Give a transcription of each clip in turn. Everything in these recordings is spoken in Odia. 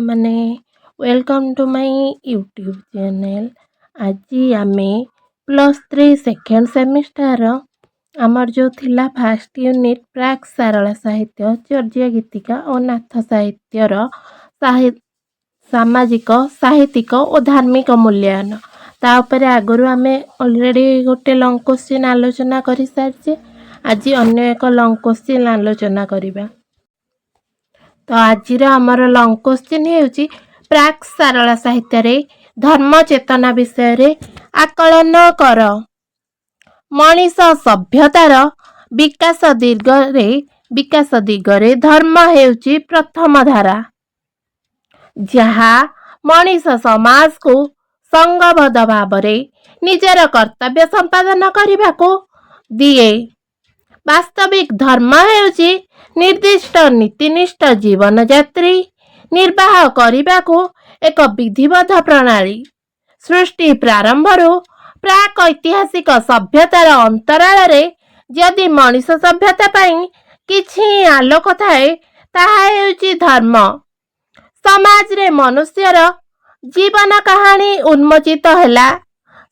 मैंने welcome to my YouTube channel. आज आम +3 सेकेंड सेमिस्टर आमर जो थिला फास्ट यूनिट प्राक सारला साहित्य चर्या गीतिका और नाथ साहित्यर सामाजिक साहित्यिक और धार्मिक मूल्यांकन तापर आगु आम अलरेडी गोटे लंग क्वेश्चन आलोचना कर सारी। आज अन्य एक लंग क्वेश्चन आलोचना करवा। तो आज आमर लंग क्वेश्चन होउची प्राक सारला साहित्य धर्म चेतना विषय रे आकलन कर। मनीष सभ्यतार विकास दिगरे धर्म हेउची प्रथम धारा जहा मनीष समाज को संगबद्ध भावरे निजर कर्तव्य संपादन करने को दिए। वास्तविक धर्म हेउची निर्दिष्ट नीतिनिष्ठ जीवन यात्री निर्वाह करने को एक विधिबद्ध प्रणाली। सृष्टि प्रारंभरू प्राक ऐतिहासिक सभ्यतार अंतराल रे यदि मनीष सभ्यता पाई किछि आलोक थाए ताहा हेउची धर्म। समाज रे मनुष्यर जीवन कहानी उन्मोचित हैला।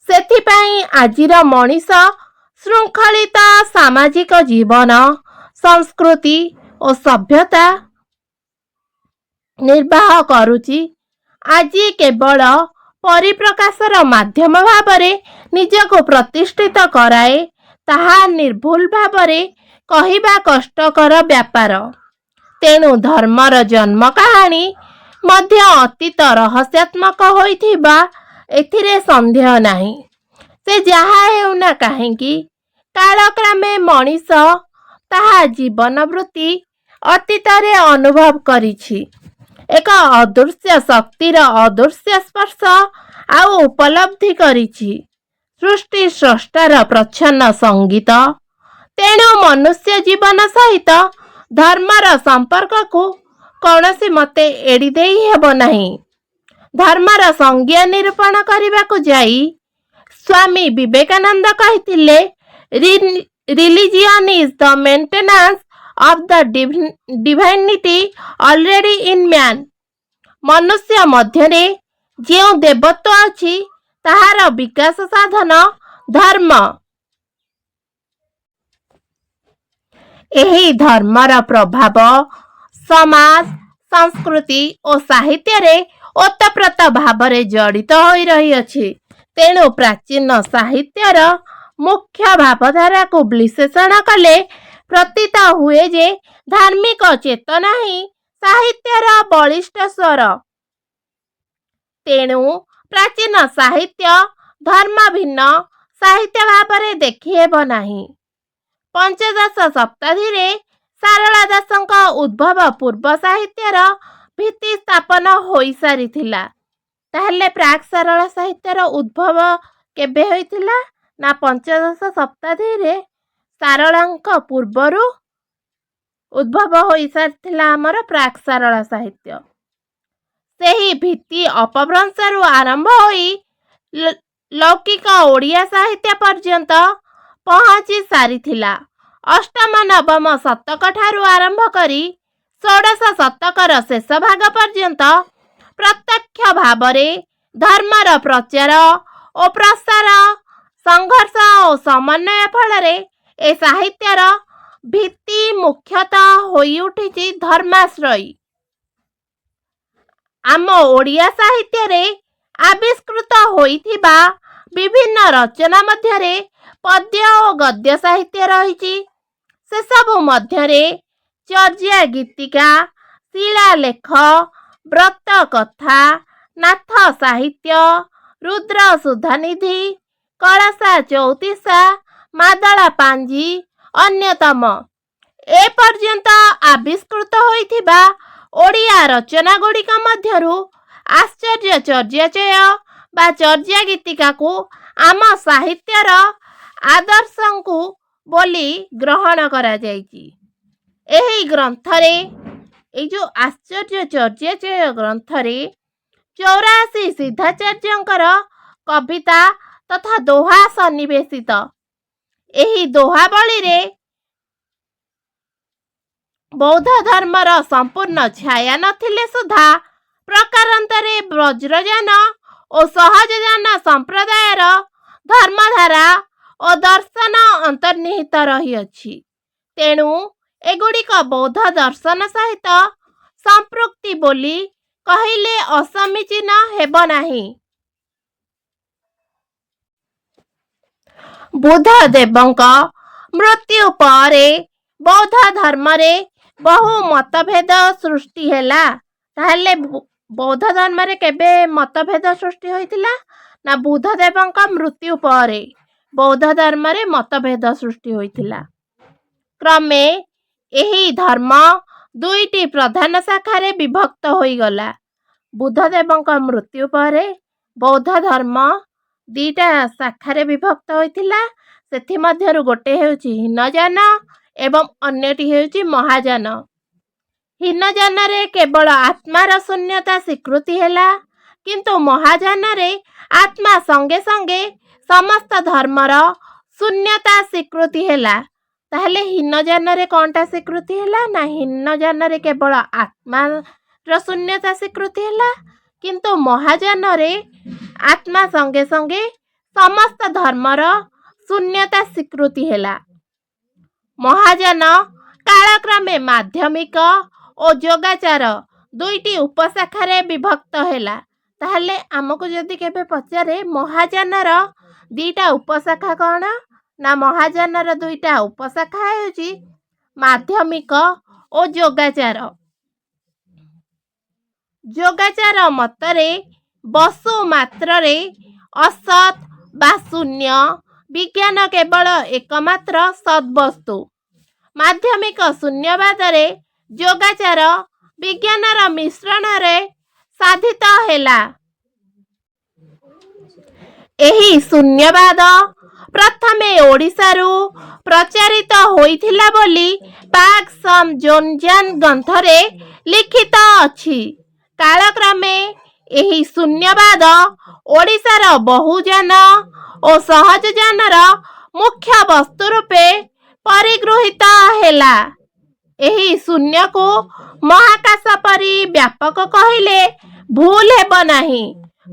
सेथिपाई आजिर मनीष श्रृंखलित सामाजिक जीवन संस्कृति और सभ्यता निर्वाह करुची। आजी केवल परिप्रकाशर माध्यम भावरे निजको प्रतिष्ठित कराए ताहा निर्भुल भावरे कहिबा कष्टकर व्यापार। तेणु धर्मर जन्म कहानी मध्य अतीत रहस्यात्मक होइथिबा एथिरे संदेह नाही। से जहा हेउना काहेकि कालक्रमे मनीष ताहा जीवन वृत्ति अतीतरे अनुभव करिछि। एक अदृश्य शक्तिर अदृश्य स्पर्श आउ उपलब्धि करिछि। सृष्टि स्रष्टार प्रच्छन्न संगीत। तेणु मनुष्य जीवन सहित धर्मर संपर्क को कौनसी मते एड़ी देई हेबो नाही। धर्मर संज्ञा निरूपण करने को जाई स्वामी विवेकानंद कहिथिले religion is the maintenance of the divinity already in man. मनुष्य मध्यरे जो देवत्व अछि ताहार विकास साधन धर्म। एही धर्मर प्रभाव समाज संस्कृति और साहित्य रे ओतप्रोत भावरे जड़ित होई रही अछि। तेणु प्राचीन साहित्यर मुख्य भावधारा को विश्लेषण कले प्रतीत हुए जे धार्मिक चेतना ही साहित्यर बलिष्ठ स्वर। तेणु प्राचीन साहित्य धर्म भिन्न साहित्य भावरे देखि हेब नाही। पंचदश शताब्दी रे सारला दासंक उद्भव पूर्व साहित्यर भित्ति स्थापन होई सारिथिला। ताहले प्राक सारला साहित्यर उद्भव केबे होइथिला ना पंचदश शताब्दी रे सारलांक पूर्वरु उद्भव होई सारिथिला हमर प्राक सारला साहित्य। सेही भित्ति अपभ्रंशरु आरंभ होई लौकिक ओडिया साहित्य पर्यंत पहुंची सारिथिला। अष्टम नवम शतक ठारू आरंभ करी षोडश शतकर शेष भाग पर्यंत प्रत्यक्ष भावरे धर्मर प्रचार और प्रसार संघर्ष और समन्वय फलरे ए साहित्यर भित्ति मुख्यतः होई उठिछि धर्माश्रयी। आम ओडिया साहित्य रे आविष्कृत होइथिबा विभिन्न रचना मध्यरे पद्य और गद्य साहित्य रहिछि। से सबु मध्यरे चर्या गीतिका शिलालेख व्रत कथा नाथ साहित्य रुद्र सुधानिधि कलशा चौतीसा मादला पांजी अन्यतम। ए पर्यंत आविष्कृत होइथिबा ओडिया रचना गुड़िक मध्यरु आश्चर्य चर्याचय बा चर्या गीतिका को आम साहित्यर आदर्श को बोली ग्रहण करा जायछि। एही ग्रंथरे ए जो आश्चर्य चर्याचय ग्रंथरे 84 सिद्धाचार्यंकर कविता तथा दोहा सन्निवेशित। एही दोहावली रे बौद्ध धर्मर संपूर्ण छाया नथिले सुधा ବଜ୍ରଯାନ ଓ ସହଜଯାନ ସମ୍ପ୍ରଦାୟର ଧର୍ମଧାରା ଓ ଦର୍ଶନ ଅନ୍ତର୍ନିହିତ ରହିଅଛି। ତେଣୁ ଏଗୁଡ଼ିକ ବୌଦ୍ଧ ଦର୍ଶନ ସହିତ ସମ୍ପୃକ୍ତି ବୋଲି କହିଲେ ଅସମୀଚୀନ ହେବ ନାହିଁ। ବୁଦ୍ଧଦେବଙ୍କ ମୃତ୍ୟୁ ପରେ ବୌଦ୍ଧ ଧର୍ମରେ ବହୁ ମତଭେଦ ସୃଷ୍ଟି ହେଲା। ତାହେଲେ ବୌଦ୍ଧ ଧର୍ମରେ କେବେ ମତଭେଦ ସୃଷ୍ଟି ହୋଇଥିଲା? ନା ବୁଦ୍ଧଦେବଙ୍କ ମୃତ୍ୟୁ ପରେ ବୌଦ୍ଧ ଧର୍ମରେ ମତଭେଦ ସୃଷ୍ଟି ହୋଇଥିଲା। କ୍ରମେ ଏହି ଧର୍ମ ଦୁଇଟି ପ୍ରଧାନ ଶାଖାରେ ବିଭକ୍ତ ହୋଇଗଲା। ବୁଦ୍ଧଦେବଙ୍କ ମୃତ୍ୟୁ ପରେ ବୌଦ୍ଧ ଧର୍ମ ଦୁଇଟା ଶାଖାରେ ବିଭକ୍ତ ହୋଇଥିଲା। ସେଥିମଧ୍ୟରୁ ଗୋଟେ ହେଉଛି ହୀନଯାନ ଏବଂ ଅନ୍ୟଟି ହେଉଛି ମହାଯାନ। ହୀନଯାନରେ କେବଳ ଆତ୍ମାର ଶୂନ୍ୟତା ସ୍ୱୀକୃତି ହେଲା, କିନ୍ତୁ ମହାଯାନରେ ଆତ୍ମା ସଙ୍ଗେ ସଙ୍ଗେ ସମସ୍ତ ଧର୍ମର ଶୂନ୍ୟତା ସ୍ୱୀକୃତି ହେଲା। ତାହେଲେ ହୀନଯାନରେ କ'ଣଟା ସ୍ୱୀକୃତି ହେଲା? ନା ହୀନଯାନରେ କେବଳ ଆତ୍ମାର ଶୂନ୍ୟତା ସ୍ୱୀକୃତି ହେଲା, କିନ୍ତୁ ମହାଯାନରେ ଆତ୍ମା ସଙ୍ଗେ ସଙ୍ଗେ ସମସ୍ତ ଧର୍ମର ଶୂନ୍ୟତା ସ୍ୱୀକୃତି ହେଲା। ମହାଯାନ କାଳକ୍ରମେ ମାଧ୍ୟମିକ ଓ ଯୋଗାଚାର ଦୁଇଟି ଉପଶାଖାରେ ବିଭକ୍ତ ହେଲା। ତାହେଲେ ଆମକୁ ଯଦି କେବେ ପଚାରେ ମହାଯାନର ଦୁଇଟା ଉପଶାଖା କ'ଣ? ନା ମହାଯାନର ଦୁଇଟା ଉପଶାଖା ହେଉଛି ମାଧ୍ୟମିକ ଓ ଯୋଗାଚାର। ଯୋଗାଚାର ମତରେ ବସୁ ମାତ୍ରରେ ଅସତ୍ ବା ଶୂନ୍ୟ, ବିଜ୍ଞାନ କେବଳ ଏକମାତ୍ର ସଦ୍ବସ୍ତୁ। ମାଧ୍ୟମିକ ଶୂନ୍ୟବାଦରେ ଯୋଗାଚାର ବିଜ୍ଞାନର ମିଶ୍ରଣରେ ସାଧିତ ହେଲା। ଏହି ଶୂନ୍ୟବାଦ ପ୍ରଥମେ ଓଡ଼ିଶାରୁ ପ୍ରଚାରିତ ହୋଇଥିଲା ବୋଲି ପାକ୍ ସମ୍ ଜୋନଜାନ୍ ଗ୍ରନ୍ଥରେ ଲିଖିତ ଅଛି। କାଳକ୍ରମେ ଏହି ଶୂନ୍ୟବାଦ ଓଡ଼ିଶାର ବହୁଯାନ ଓ ସହଜଯାନର ମୁଖ୍ୟ ବସ୍ତୁ ରୂପେ ପରିଗୃହୀତ ହେଲା। ଏହି ଶୂନ୍ୟକୁ ମହାକାଶ ପରି ବ୍ୟାପକ କହିଲେ ଭୁଲ ହେବ ନାହିଁ।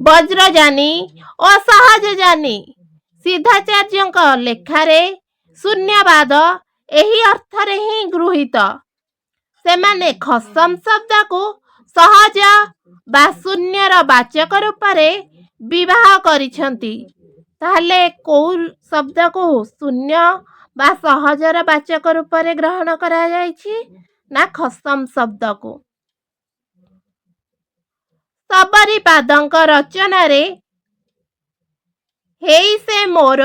ବଜ୍ରଯାନୀ ଓ ସହଜଯାନୀ ସିଦ୍ଧାଚାର୍ଯ୍ୟଙ୍କ ଲେଖାରେ ଶୂନ୍ୟବାଦ ଏହି ଅର୍ଥରେ ହିଁ ଗୃହୀତ। ସେମାନେ ଖସମ୍ ଶବ୍ଦକୁ ସହଜ ବା ଶୂନ୍ୟର ବାଚକ ରୂପରେ ବିବାହ କରିଛନ୍ତି। ତାହେଲେ କେଉଁ ଶବ୍ଦକୁ ଶୂନ୍ୟ ବା ସହଜର ବାଚକ ରୂପରେ ଗ୍ରହଣ କରାଯାଇଛି? ନା ଖସମ୍ ଶବ୍ଦକୁ। ଶବରୀପାଦଙ୍କ ରଚନାରେ ହେଇ ସେ ମୋର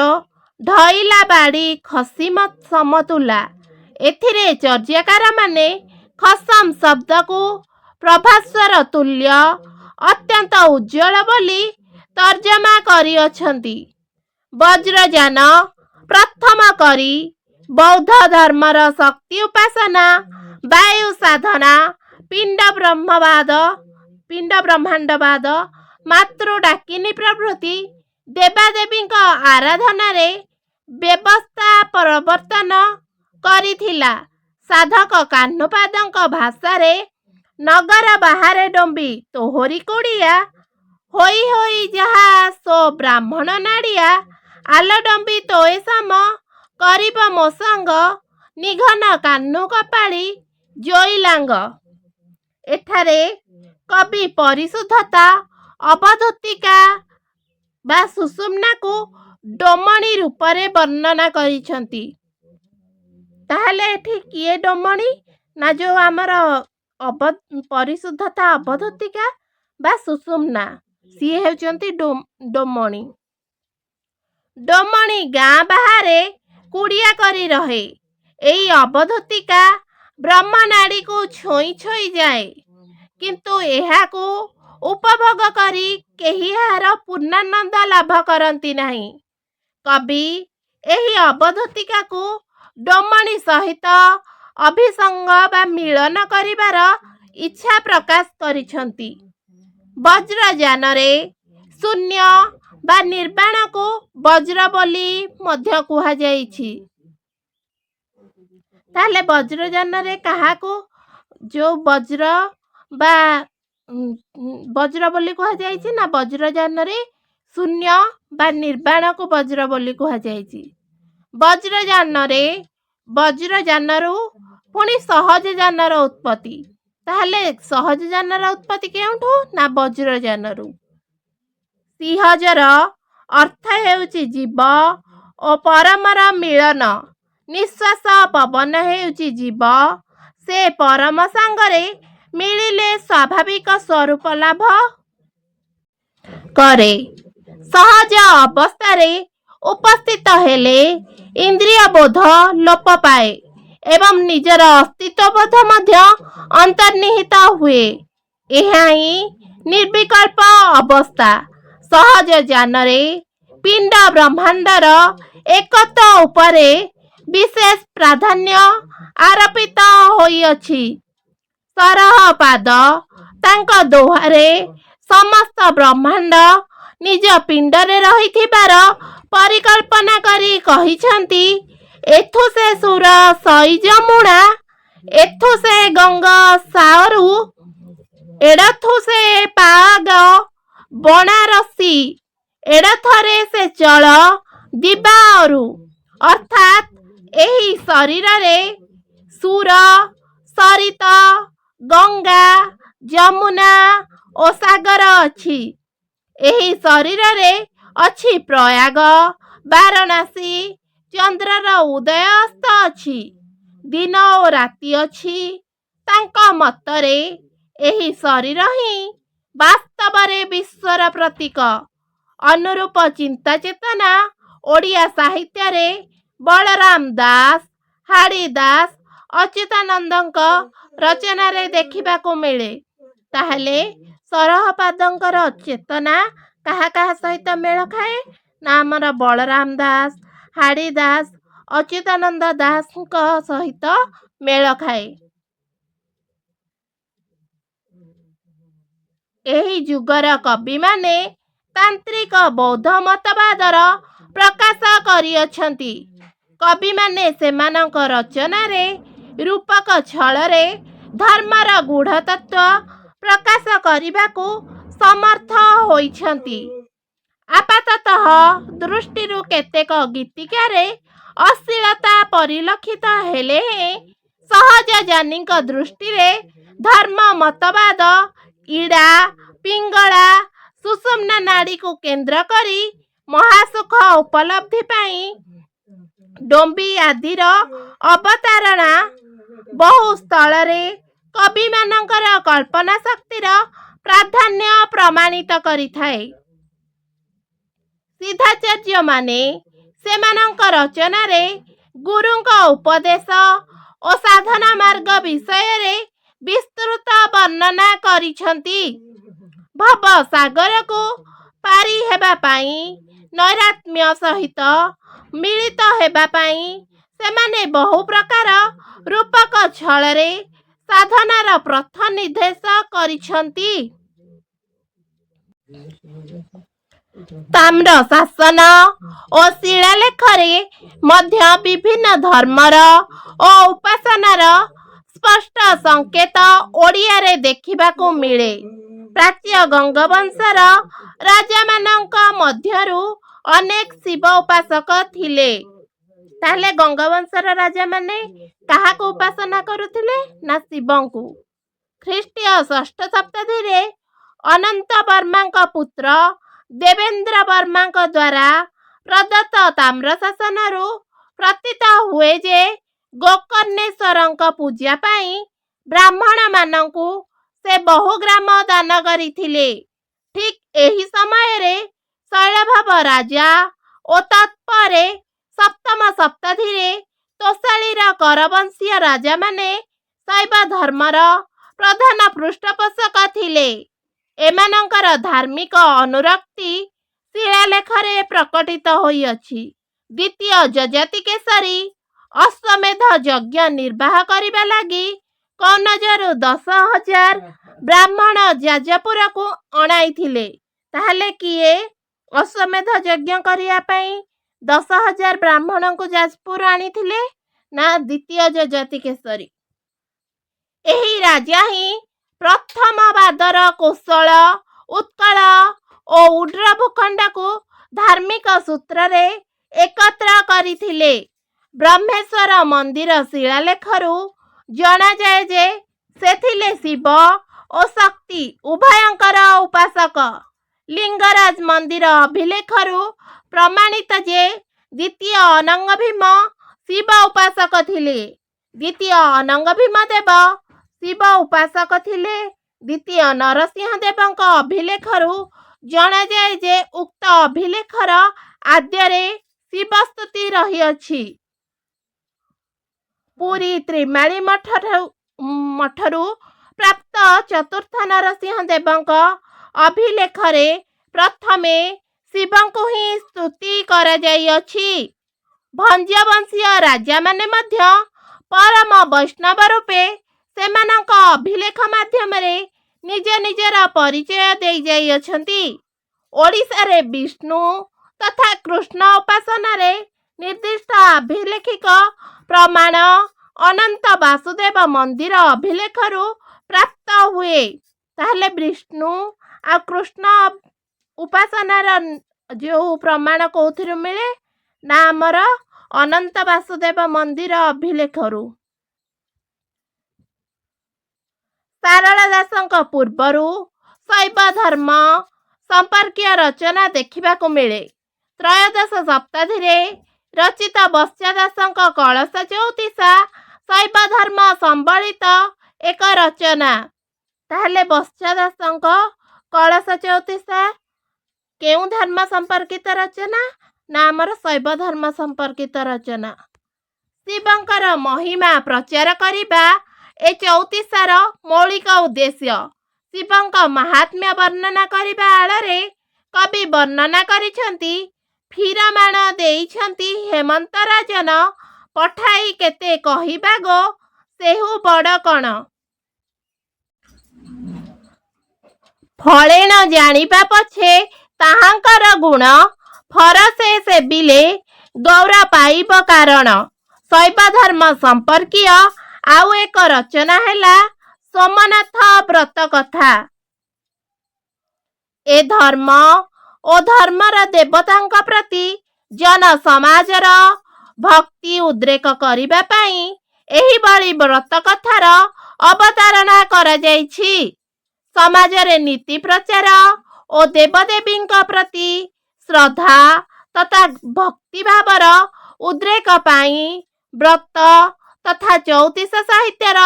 ଢଇଲା ବାଡ଼ି ଖସିମ ସମତୁଲା, ଏଥିରେ ଚର୍ଯ୍ୟାକାରମାନେ ଖସମ୍ ଶବ୍ଦକୁ ପ୍ରଭାସ୍ୱର ତୁଲ୍ୟ, ଅତ୍ୟନ୍ତ ଉଜ୍ଜ୍ୱଳ ବୋଲି ତର୍ଜମା କରିଅଛନ୍ତି। ବଜ୍ରଯାନ ପ୍ରଥମ କରି ବୌଦ୍ଧ ଧର୍ମର ଶକ୍ତି ଉପାସନା, ବାୟୁ ସାଧନା, ପିଣ୍ଡ ବ୍ରହ୍ମାଣ୍ଡବାଦ, ମାତୃଡାକିନୀ ପ୍ରଭୃତି ଦେବାଦେବୀଙ୍କ ଆରାଧନାରେ ବ୍ୟବସ୍ଥା ପ୍ରବର୍ତ୍ତନ କରିଥିଲା। ସାଧକ କାହ୍ନୁପାଦଙ୍କ ଭାଷାରେ ନଗର ବାହାରେ ଡମ୍ବି ତୋହରି କୁଡ଼ିଆ, ହୋଇ ହୋଇ ଯାହା ସୋ ବ୍ରାହ୍ମଣ ନାଡ଼ିଆ, ଆଲ ଡମ୍ବି ତୋଏ ସମ କରିବ ମୋ ସଙ୍ଗ, ନିଘନ କାହ୍ନୁ କପାଳି ଜୋଇଲାଙ୍ଗ। ଏଠାରେ କବି ପରିଶୁଦ୍ଧତା ଅବଧୂତିକା ବା ସୁଷୁମ୍ନାକୁ ଡୋମଣି ରୂପରେ ବର୍ଣ୍ଣନା କରିଛନ୍ତି। ତାହେଲେ ଏଠି କିଏ ଡୋମଣି? ନା ଯେଉଁ ଆମର ପରିଶୁଦ୍ଧତା ଅବଧୂତିକା ବା ସୁଷୁମ୍ନା, ସିଏ ହେଉଛନ୍ତି ଡୋମଣି। ଡୋମଣି ଗାଁ ବାହାରେ କୁଡ଼ିଆ କରି ରହେ। ଏଇ ଅବଧୂତିକା ବ୍ରହ୍ମନାଡ଼ୀକୁ ଛୁଇଁ ଛୁଇଁ ଯାଏ, କିନ୍ତୁ ଏହାକୁ ଉପଭୋଗ କରି କେହି ଏହାର ପୂର୍ଣ୍ଣାନନ୍ଦ ଲାଭ କରନ୍ତି ନାହିଁ। କବି ଏହି ଅବଧୂତିକାକୁ ଡୋମଣି ସହିତ ଅଭିସଙ୍ଗ ବା ମିଳନ କରିବାର ଇଚ୍ଛା ପ୍ରକାଶ କରିଛନ୍ତି। ବଜ୍ରଯାନରେ ଶୂନ୍ୟ ବା ନିର୍ବାଣକୁ ବଜ୍ର ବୋଲି ମଧ୍ୟ କୁହାଯାଇଛି। ତାହେଲେ ବଜ୍ରଯାନରେ କାହାକୁ, ଯେଉଁ ବଜ୍ର ବା ବଜ୍ର ବୋଲି କୁହାଯାଇଛି ନା ବଜ୍ରଯାନରେ ଶୂନ୍ୟ ବା ନିର୍ବାଣକୁ ବଜ୍ର ବୋଲି କୁହାଯାଇଛି। ବଜ୍ରଯାନରୁ ପୁଣି ସହଜଯାନର ଉତ୍ପତ୍ତି। ତାହେଲେ ସହଜଯାନର ଉତ୍ପତ୍ତି କେଉଁଠୁ? ନା ବଜ୍ରଯାନରୁ। ସିଂହଜର ଅର୍ଥ ହେଉଛି ଜୀବ ଓ ପରମର ମିଳନ। ନିଶ୍ୱାସ ପବନ ହେଉଛି ଜୀବ, ସେ ପରମ ସାଙ୍ଗରେ ମିଳିଲେ ସ୍ୱାଭାବିକ ସ୍ୱରୂପ ଲାଭ କରେ। ସହଜ ଅବସ୍ଥାରେ ଉପସ୍ଥିତ ହେଲେ ଇନ୍ଦ୍ରିୟ ବୋଧ ଲୋପ ପାଏ ଏବଂ ନିଜର ଅସ୍ତିତ୍ୱ ବୋଧ ମଧ୍ୟ ଅନ୍ତର୍ନିହିତ ହୁଏ। ଏହା ହିଁ ନିର୍ବିକଳ୍ପ ଅବସ୍ଥା। ସହଜ ଜ୍ଞାନରେ ପିଣ୍ଡ ବ୍ରହ୍ମାଣ୍ଡର ଏକତ୍ୱ ଉପରେ ବିଶେଷ ପ୍ରାଧାନ୍ୟ ଆରୋପିତ ହୋଇଅଛି। ସରହପାଦ ତାଙ୍କ ଦୋହାରେ ସମସ୍ତ ବ୍ରହ୍ମାଣ୍ଡ ନିଜ ପିଣ୍ଡରେ ରହିଥିବାର ପରିକଳ୍ପନା କରି କହିଛନ୍ତି, ଏଥୁ ସେ ସୁର ସଇ ଯମୁଣା, ଏଥୁ ସେ ଗଙ୍ଗ ସାରୁ, ଏଡ଼ଥୁ ସେ ପାଗ ବଣାରସୀ, ଏଡ଼ଥରେ ସେ ଚଳ ଦିବାରୁ। ଅର୍ଥାତ୍ ଏହି ଶରୀରରେ ସୁର, ସରିତ, ଗଙ୍ଗା, ଯମୁନା ଓ ସାଗର ଅଛି। ଏହି ଶରୀରରେ ଅଛି ପ୍ରୟାଗ, ବାରାଣସୀ, ଚନ୍ଦ୍ରର ଉଦୟ ଅସ୍ତ ଅଛି, ଦିନ ଓ ରାତି ଅଛି। ତାଙ୍କ ମତରେ ଏହି ଶରୀର ହିଁ ବାସ୍ତବରେ ବିଶ୍ୱର ପ୍ରତୀକ। ଅନୁରୂପ ଚିନ୍ତା ଚେତନା ଓଡ଼ିଆ ସାହିତ୍ୟରେ ବଳରାମ ଦାସ, ହାଡ଼ିଦାସ, ଅଚ୍ୟୁତାନନ୍ଦଙ୍କ ରଚନାରେ ଦେଖିବାକୁ ମିଳେ। ତାହେଲେ ସରହପାଦଙ୍କର ଚେତନା କାହା କାହା ସହିତ ମେଳ ଖାଏ? ନା ଆମର ବଳରାମ ଦାସ, ହାଡ଼ିଦାସ, ଅଚ୍ୟୁତାନନ୍ଦ ଦାସଙ୍କ ସହିତ ମେଳ ଖାଏ। ଏହି ଯୁଗର କବିମାନେ ତାନ୍ତ୍ରିକ ବୌଦ୍ଧ ମତବାଦର ପ୍ରକାଶ କରିଅଛନ୍ତି। କବିମାନେ ସେମାନଙ୍କ ରଚନାରେ ରୂପକ ଛଳରେ ଧର୍ମର ଗୂଢ଼ ତତ୍ତ୍ୱ ପ୍ରକାଶ କରିବାକୁ ସମର୍ଥ ହୋଇଛନ୍ତି। ଆପାତତଃ ଦୃଷ୍ଟିରୁ କେତେକ ଗୀତିକାରେ ଅଶ୍ଳୀଳତା ପରିଲକ୍ଷିତ ହେଲେ ହେଁ ସହଜଯାନୀଙ୍କ ଦୃଷ୍ଟିରେ ଧର୍ମ ମତବାଦ ଇଡ଼ା, ପିଙ୍ଗଳା, ସୁଷୁମ୍ନା ନାଡ଼ୀକୁ କେନ୍ଦ୍ର କରି ମହାସୁଖ ଉପଲବ୍ଧି ପାଇଁ ଡୋମ୍ବି ଆଦିର ଅବତାରଣା ବହୁ ସ୍ଥଳରେ କବିମାନଙ୍କର କଳ୍ପନା ଶକ୍ତିର ପ୍ରାଧାନ୍ୟ ପ୍ରମାଣିତ କରିଥାଏ। ସିଦ୍ଧାଚାର୍ଯ୍ୟମାନେ ସେମାନଙ୍କ ରଚନାରେ ଗୁରୁଙ୍କ ଉପଦେଶ ଓ ସାଧନା ମାର୍ଗ ବିଷୟରେ ବିସ୍ତୃତ ବର୍ଣ୍ଣନା କରିଛନ୍ତି। ଭବ ସାଗରକୁ ପାରି ହେବା ପାଇଁ, ନୈରାତ୍ମ୍ୟ ସହିତ ମିଳିତ ହେବା ପାଇଁ ସେମାନେ ବହୁ ପ୍ରକାର ରୂପକ ଛଳରେ ସାଧନାର ପଥ ନିର୍ଦ୍ଦେଶ କରିଛନ୍ତି। ତାମ୍ର ଶାସନ ଓ ଶିଳାଲେଖରେ ମଧ୍ୟ ବିଭିନ୍ନ ଧର୍ମର ଓ ଉପାସନାର ସ୍ପଷ୍ଟ ସଂକେତ ଓଡ଼ିଆରେ ଦେଖିବାକୁ ମିଳେ। ପ୍ରାଚ୍ୟ ଗଙ୍ଗବଂଶର ରାଜାମାନଙ୍କ ମଧ୍ୟରୁ ଅନେକ ଶିବ ଉପାସକ ଥିଲେ। ତାହେଲେ ଗଙ୍ଗବଂଶର ରାଜାମାନେ କାହାକୁ ଉପାସନା କରୁଥିଲେ? ନା ଶିବଙ୍କୁ। ଖ୍ରୀଷ୍ଟୀୟ ଷଷ୍ଠ ଶତାବ୍ଦୀରେ ଅନନ୍ତ ବର୍ମାଙ୍କ ପୁତ୍ର ଦେବେନ୍ଦ୍ର ବର୍ମାଙ୍କ ଦ୍ୱାରା ପ୍ରଦତ୍ତ ତାମ୍ରଶାସନରୁ ପ୍ରତୀତ ହୁଏ ଯେ ଗୋକର୍ଣ୍ଣେଶ୍ୱରଙ୍କ ପୂଜା ପାଇଁ ବ୍ରାହ୍ମଣମାନଙ୍କୁ ସେ ବହୁ ଗ୍ରାମ ଦାନ କରିଥିଲେ। ଠିକ୍ ଏହି ସମୟରେ ଶୈଳଭାବ ରାଜା ଓ ତତ୍ପରେ ସପ୍ତମ ଶତାବ୍ଦୀରେ ତୋଷାଳୀର କରବଂଶୀୟ ରାଜାମାନେ ଶୈବ ଧର୍ମର ପ୍ରଧାନ ପୃଷ୍ଠପୋଷକ ଥିଲେ। ଏମାନଙ୍କର ଧାର୍ମିକ ଅନୁରକ୍ତି ଶିଳାଲେଖରେ ପ୍ରକଟିତ ହୋଇଅଛି। ଦ୍ୱିତୀୟ ଯଯାତି କେଶରୀ ଅଶ୍ୱମେଧ ଯଜ୍ଞ ନିର୍ବାହ କରିବା ଲାଗି କନୌଜରୁ 10,000 ବ୍ରାହ୍ମଣ ଯାଜପୁରକୁ ଅଣାଇଥିଲେ। ତାହେଲେ କିଏ ଅଶ୍ୱମେଧ ଯଜ୍ଞ କରିବା ପାଇଁ 10,000 ବ୍ରାହ୍ମଣଙ୍କୁ ଯାଜପୁର ଆଣିଥିଲେ? ନା ଦ୍ୱିତୀୟ ଯଯାତି କେଶରୀ। ଏହି ରାଜା ହିଁ ପ୍ରଥମବାଦର କୌଶଳ ଉତ୍କଳ ଓ ଉଡ୍ର ଭୂଖଣ୍ଡକୁ ଧାର୍ମିକ ସୂତ୍ରରେ ଏକତ୍ର କରିଥିଲେ। ବ୍ରହ୍ମେଶ୍ୱର ମନ୍ଦିର ଶିଳାଲେଖରୁ ଜଣାଯାଏ ଯେ ସେ ଥିଲେ ଶିବ ଓ ଶକ୍ତି ଉଭୟଙ୍କର ଉପାସକ। ଲିଙ୍ଗରାଜ ମନ୍ଦିର ଅଭିଲେଖରୁ ପ୍ରମାଣିତ ଯେ ଦ୍ୱିତୀୟ ଅନଙ୍ଗ ଭୀମ ଶିବ ଉପାସକ ଥିଲେ। ଦ୍ୱିତୀୟ ଅନଙ୍ଗ ଭୀମ ଦେବ ଶିବ ଉପାସକ ଥିଲେ। ଦ୍ୱିତୀୟ ନରସିଂହ ଦେବଙ୍କ ଅଭିଲେଖରୁ ଜଣାଯାଏ ଯେ ଉକ୍ତ ଅଭିଲେଖର ଆଦ୍ୟରେ ଶିବସ୍ତୁତି ରହିଅଛି। ପୁରୀ ତ୍ରିମାଳି ମଠରୁ ପ୍ରାପ୍ତ ଚତୁର୍ଥ ନରସିଂହ ଦେବଙ୍କ ଅଭିଲେଖରେ ପ୍ରଥମେ ଶିବଙ୍କୁ ହିଁ ସ୍ତୁତି କରାଯାଇଅଛି। ଭଞ୍ଜବଂଶୀୟ ରାଜାମାନେ ମଧ୍ୟ ପରମ ବୈଷ୍ଣବ ରୂପେ ସେମାନଙ୍କ ଅଭିଲେଖ ମାଧ୍ୟମରେ ନିଜ ନିଜର ପରିଚୟ ଦେଇଯାଇଅଛନ୍ତି। ଓଡ଼ିଶାରେ ବିଷ୍ଣୁ ତଥା କୃଷ୍ଣ ଉପାସନାରେ ନିର୍ଦ୍ଦିଷ୍ଟ ଆଭିଲେଖିକ ପ୍ରମାଣ ଅନନ୍ତ ବାସୁଦେବ ମନ୍ଦିର ଅଭିଲେଖରୁ ପ୍ରାପ୍ତ ହୁଏ। ତାହେଲେ ବିଷ୍ଣୁ ଆଉ କୃଷ୍ଣ ଉପାସନାର ଯେଉଁ ପ୍ରମାଣ କେଉଁଥିରୁ ମିଳେ ନା ଆମର ଅନନ୍ତ ବାସୁଦେବ ମନ୍ଦିର ଅଭିଲେଖରୁ। ସାରଳା ଦାସଙ୍କ ପୂର୍ବରୁ ଶୈବ ଧର୍ମ ସମ୍ପର୍କୀୟ ରଚନା ଦେଖିବାକୁ ମିଳେ। ତ୍ରୟୋଦଶ ଶତାବ୍ଦୀରେ ରଚିତ ବତ୍ସ୍ୟା ଦାସଙ୍କ କଳସ ଚଉତିଶା ଶୈବ ଧର୍ମ ସମ୍ବଳିତ ଏକ ରଚନା। ତାହେଲେ ବତ୍ସ୍ୟା ଦାସଙ୍କ କଳସ ଚଉତିଶା କେଉଁ ଧର୍ମ ସମ୍ପର୍କିତ ରଚନା ନା ଆମର ଶୈବ ଧର୍ମ ସମ୍ପର୍କିତ ରଚନା। ଶିବଙ୍କର ମହିମା ପ୍ରଚାର କରିବା ଏ ଚଉତିଶାର ମୌଳିକ ଉଦ୍ଦେଶ୍ୟ। ଶିବଙ୍କ ମାହାତ୍ମ୍ୟ ବର୍ଣ୍ଣନା କରିବା ଆଳରେ କବି ବର୍ଣ୍ଣନା କରିଛନ୍ତି ଫିରମାଣ ଦେଇଛନ୍ତି ହେମନ୍ତ ରାଜନ ପଠାଇ କେତେ କହିବା ଗୋ ସେହୁ ବଡ଼ କଣ। ଫଳେଣ ଜାଣିବା ପଛେ ତାହାଙ୍କର ଗୁଣ ଫରସେ ସେବିଲେ ଗୌର ପାଇବ କାରଣ। ଶୈବ ଧର୍ମ ସମ୍ପର୍କୀୟ ଆଉ ଏକ ରଚନା ହେଲା ସୋମନାଥ ବ୍ରତ କଥା। ଏ ଧର୍ମ ଓ ଧର୍ମର ଦେବତାଙ୍କ ପ୍ରତି ଜନ ସମାଜର ଭକ୍ତି ଉଦ୍ରେକ କରିବା ପାଇଁ ଏହିଭଳି ବ୍ରତ କଥାର ଅବତାରଣା କରାଯାଇଛି। ସମାଜରେ ନୀତି ପ୍ରଚାର ଓ ଦେବଦେବୀଙ୍କ ପ୍ରତି ଶ୍ରଦ୍ଧା ତଥା ଭକ୍ତିଭାବର ଉଦ୍ରେକ ପାଇଁ ବ୍ରତ ତଥା ଚଉତିଶା ସାହିତ୍ୟର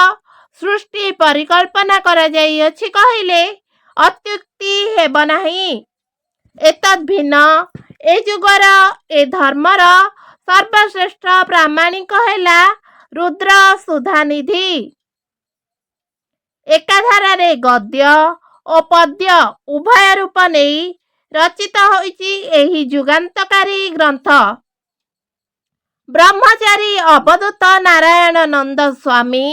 ସୃଷ୍ଟି ପରିକଳ୍ପନା କରାଯାଇଅଛି କହିଲେ ଅତ୍ୟୁକ୍ତି ହେବ ନାହିଁ। ଏତଦ୍ ଭିନ୍ନ ଏ ଯୁଗର ଏ ଧର୍ମର ସର୍ବଶ୍ରେଷ୍ଠ ପ୍ରାମାଣିକ ହେଲା ରୁଦ୍ର ସୁଧାନିଧି। ଏକାଧାରାରେ ଗଦ୍ୟ ଓ ପଦ୍ୟ ଉଭୟ ରୂପ ନେଇ ରଚିତ ହୋଇଛି ଏହି ଯୁଗାନ୍ତକାରୀ ଗ୍ରନ୍ଥ। ବ୍ରହ୍ମଚାରୀ ଅବଧୂତ ନାରାୟଣ ନନ୍ଦ ସ୍ୱାମୀ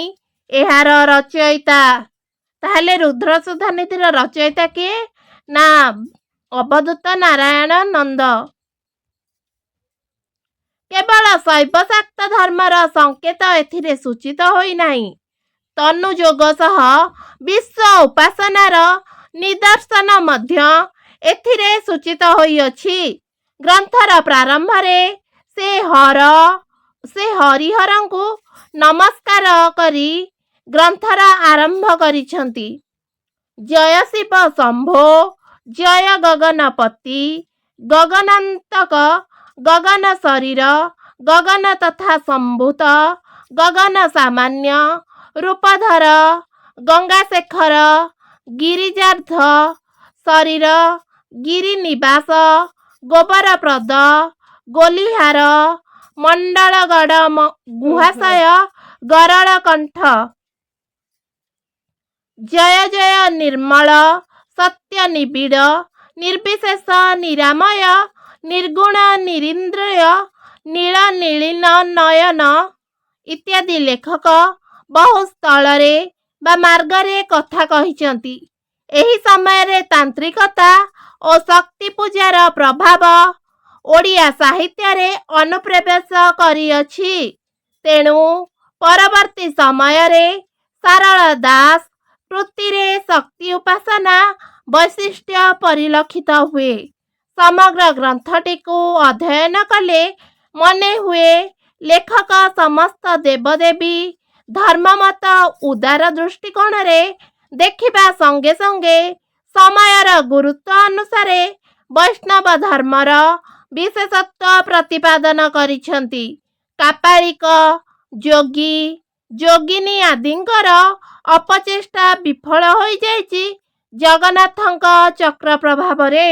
ଏହାର ରଚୟିତା। ତାହେଲେ ରୁଦ୍ର ସୁଧାନିଧିର ରଚୟିତା କିଏ ନା ଅବଧୂତ ନାରାୟଣ ନନ୍ଦ। କେବଳ ଶୈବ ଶାକ୍ତ ଧର୍ମର ସଂକେତ ଏଥିରେ ସୂଚିତ ହୋଇନାହିଁ। ତନୁଯୋଗ ସହ ବିଶ୍ୱ ଉପାସନାର ନିଦର୍ଶନ ମଧ୍ୟ ଏଥିରେ ସୂଚିତ ହୋଇଅଛି। ଗ୍ରନ୍ଥର ପ୍ରାରମ୍ଭରେ ସେ ହରିହରଙ୍କୁ ନମସ୍କାର କରି ଗ୍ରନ୍ଥର ଆରମ୍ଭ କରିଛନ୍ତି। ଜୟ ଶିବ ଶମ୍ଭୋ ଜୟ ଗଗନପତି ଗଗନାନ୍ତକ ଗଗନ ଶରୀର ଗଗନ ତଥା ସମ୍ଭୂତ ଗଗନ ସାମାନ୍ୟ ରୂପଧର ଗଙ୍ଗାଶେଖର ଗିରିଜାର୍ଦ୍ଧ ଶରୀର ଗିରିନିବାସ ଗୋବରପ୍ରଦ ଗୋଲିହାର ମଣ୍ଡଳଗଡ଼ ଗୁହାଶୟ ଗରଳ କଣ୍ଠ। ଜୟ ଜୟ ନିର୍ମଳ ସତ୍ୟ ନିବିଡ଼ ନିର୍ବିଶେଷ ନିରାମୟ ନିର୍ଗୁଣ ନିରୀନ୍ଦ୍ରୟ ନୀଳ ନୀଳିନ ନୟନ ଇତ୍ୟାଦି ଲେଖକ ବହୁ ସ୍ଥଳରେ ବା ମାର୍ଗରେ କଥା କହିଛନ୍ତି। ଏହି ସମୟରେ ତାନ୍ତ୍ରିକତା ଓ ଶକ୍ତି ପୂଜାର ପ୍ରଭାବ ଓଡ଼ିଆ ସାହିତ୍ୟରେ ଅନୁପ୍ରବେଶ କରିଅଛି। ତେଣୁ ପରବର୍ତ୍ତୀ ସମୟରେ ସାରଳା ଦାସ କୃତିରେ ଶକ୍ତି ଉପାସନା ବୈଶିଷ୍ଟ୍ୟ ପରିଲକ୍ଷିତ ହୁଏ। ସମଗ୍ର ଗ୍ରନ୍ଥଟିକୁ ଅଧ୍ୟୟନ କଲେ ମନେ ହୁଏ ଲେଖକ ସମସ୍ତ ଦେବଦେବୀ ଧର୍ମମତ ଉଦାର ଦୃଷ୍ଟିକୋଣରେ ଦେଖିବା ସଙ୍ଗେ ସଙ୍ଗେ ସମୟର ଗୁରୁତ୍ୱ ଅନୁସାରେ ବୈଷ୍ଣବ ଧର୍ମର ବିଶେଷତ୍ୱ ପ୍ରତିପାଦନ କରିଛନ୍ତି। କାପାଳିକ ଯୋଗୀ ଯୋଗିନୀ ଆଦିଙ୍କର ଅପଚେଷ୍ଟା ବିଫଳ ହୋଇଯାଇଛି ଜଗନ୍ନାଥଙ୍କ ଚକ୍ର ପ୍ରଭାବରେ।